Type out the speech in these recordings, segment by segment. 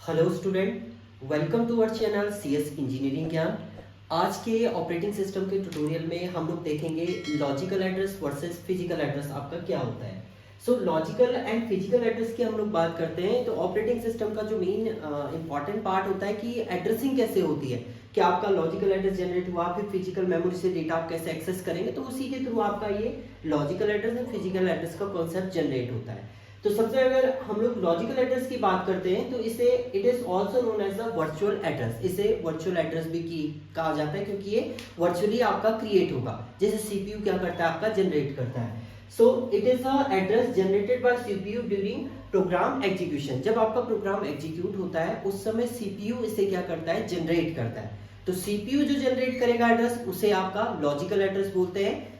Hello student, welcome to our channel CS engineering Gyan. आज के operating system के tutorial में हम लोग देखेंगे logical address versus physical address आपका क्या होता है। सो लॉजिकल एंड फिजिकल एड्रेस की हम लोग बात करते हैं तो ऑपरेटिंग सिस्टम का जो मेन इंपॉर्टेंट पार्ट होता है कि एड्रेसिंग कैसे होती है, कि आपका लॉजिकल एड्रेस जनरेट हुआ फिर फिजिकल मेमोरी से डेटा आप कैसे एक्सेस करेंगे, तो उसी के थ्रू आपका ये logical address and physical address का कॉन्सेप्ट जनरेट होता है। तो सबसे अगर हम लोग लॉजिकल एड्रेस की बात करते हैं तो इसे it is also known as the virtual address. इसे वर्चुअल एड्रेस भी कहा जाता है क्योंकि ये वर्चुअली आपका क्रिएट होगा, जैसे सीपीयू क्या करता है आपका जनरेट करता है। So it is a address generated by CPU during program execution. जब आपका प्रोग्राम एग्जीक्यूट होता है उस समय सीपीयू इसे क्या करता है, जनरेट करता है। तो सीपीयू जो जनरेट करेगा एड्रेस उसे आपका लॉजिकल एड्रेस बोलते हैं।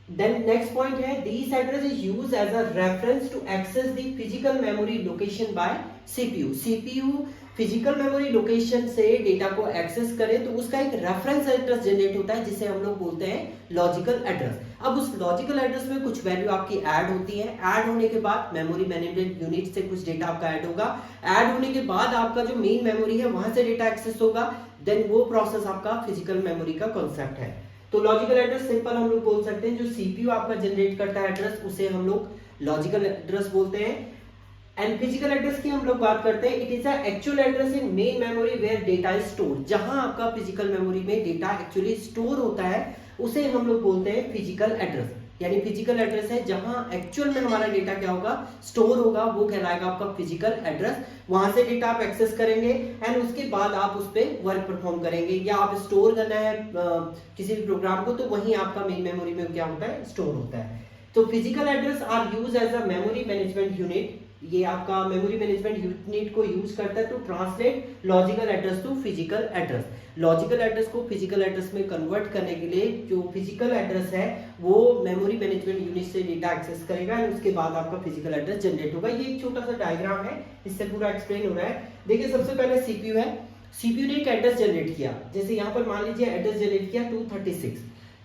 Then next point है these address is used as a reference to access the physical memory location by CPU। CPU physical memory location से डेटा को एक्सेस करे तो उसका एक रेफरेंस एड्रेस जनरेट होता है जिसे हम लोग बोलते हैं लॉजिकल एड्रेस। अब उस लॉजिकल एड्रेस में कुछ वैल्यू आपकी ऐड होती है, ऐड होने के बाद मेमोरी मैनेजमेंट यूनिट से कुछ डेटा आपका ऐड होगा, ऐड होने के बाद आपका जो मेन मेमोरी है वहां से डेटा एक्सेस होगा, देन वो प्रोसेस आपका फिजिकल मेमोरी का कॉन्सेप्ट है। तो लॉजिकल एड्रेस सिंपल हम लोग बोल सकते हैं जो सीपीयू आपका जनरेट करता है एड्रेस उसे हम लोग लॉजिकल एड्रेस बोलते हैं। एंड फिजिकल एड्रेस की हम लोग बात करते हैं, it is actual address in main memory where data is store. जहां आपका फिजिकल मेमोरी में डेटा एक्चुअली स्टोर होता है उसे हम लोग बोलते हैं फिजिकल एड्रेस। यानी फिजिकल एड्रेस है जहां एक्चुअल में हमारा डेटा क्या होगा, स्टोर होगा, वो कहलाएगा आपका फिजिकल एड्रेस। वहां से डेटा आप एक्सेस करेंगे एंड उसके बाद आप उस पर वर्क परफॉर्म करेंगे, या आप स्टोर करना है किसी भी प्रोग्राम को तो वहीं आपका मेन मेमोरी में क्या होता है, स्टोर होता है। तो physical address are use as a memory management unit. ये आपका मेमोरी मैनेजमेंट यूनिट को यूज करता है to translate logical address to physical address. Logical address को फिजिकल एड्रेस में कन्वर्ट करने के लिए जो फिजिकल एड्रेस है वो मेमोरी मैनेजमेंट यूनिट से डेटा एक्सेस करेगा और उसके बाद आपका फिजिकल एड्रेस जनरेट होगा। ये एक छोटा सा डायग्राम है, इससे पूरा एक्सप्लेन हो रहा है। देखिए सबसे पहले सीपीयू है, सीपीयू ने एक एड्रेस जनरेट किया, जैसे यहाँ पर मान लीजिए एड्रेस जनरेट किया 236,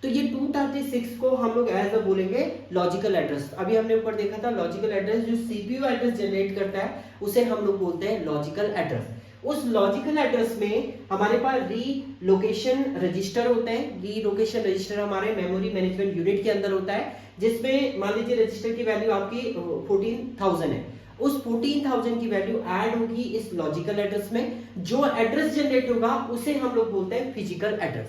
तो ये 236 को हम लोग एज अ बोलेंगे लॉजिकल एड्रेस। अभी हमने ऊपर देखा था लॉजिकल एड्रेस जो सीपीयू एड्रेस जनरेट करता है उसे हम लोग बोलते हैं लॉजिकल एड्रेस। उस लॉजिकल एड्रेस में हमारे पास रीलोकेशन रजिस्टर होते हैं। रीलोकेशन रजिस्टर हमारे मेमोरी मैनेजमेंट यूनिट के अंदर होता है, जिसमें मान लीजिए रजिस्टर की वैल्यू आपकी 14,000 है। उस 14,000 की वैल्यू ऐड होगी इस लॉजिकल एड्रेस में। जो एड्रेस जनरेट होगा उसे हम लोग बोलते हैं फिजिकल एड्रेस,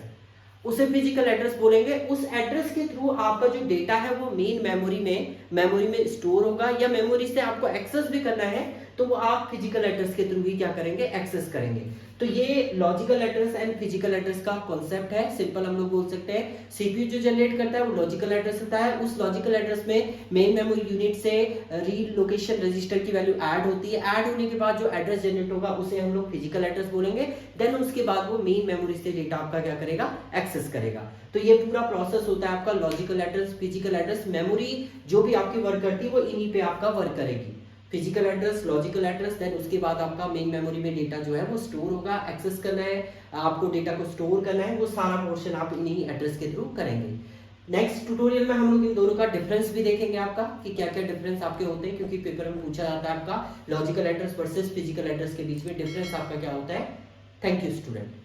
उसे फिजिकल एड्रेस बोलेंगे। उस एड्रेस के थ्रू आपका जो डेटा है वो मेन मेमोरी में स्टोर होगा, या मेमोरी से आपको एक्सेस भी करना है तो वो आप फिजिकल एड्रेस के थ्रू ही क्या करेंगे, एक्सेस करेंगे। तो ये logical address and physical address का कॉन्सेप्ट है। सिंपल हम लोग बोल सकते हैं सीपीयू जो जनरेट करता है वो लॉजिकल एड्रेस होता है। उस लॉजिकल एड्रेस में मेन मेमोरी यूनिट से रीलोकेशन रजिस्टर की वैल्यू ऐड होती है, ऐड होने के बाद जो एड्रेस जनरेट होगा उसे हम लोग फिजिकल एड्रेस बोलेंगे। देन उसके बाद वो मेन मेमोरी से डेटा आपका क्या करेगा, एक्सेस करेगा। तो ये पूरा प्रोसेस होता है आपका logical address physical address. Memory जो भी आपकी वर्क करती है वो इन्हीं पे आपका वर्क करेगी, physical address logical address. Then उसके बाद आपका मेन मेमोरी में डेटा जो है वो स्टोर होगा, एक्सेस करना है आपको, डेटा को स्टोर करना है, वो सारा पोर्शन आप इन्हीं एड्रेस के थ्रू करेंगे। नेक्स्ट ट्यूटोरियल में हम लोग इन दोनों का डिफरेंस भी देखेंगे आपका, कि क्या क्या डिफरेंस आपके होते हैं, क्योंकि पेपर में पूछा जाता है आपका logical address versus physical address के बीच में डिफरेंस आपका क्या होता है। Thank you student.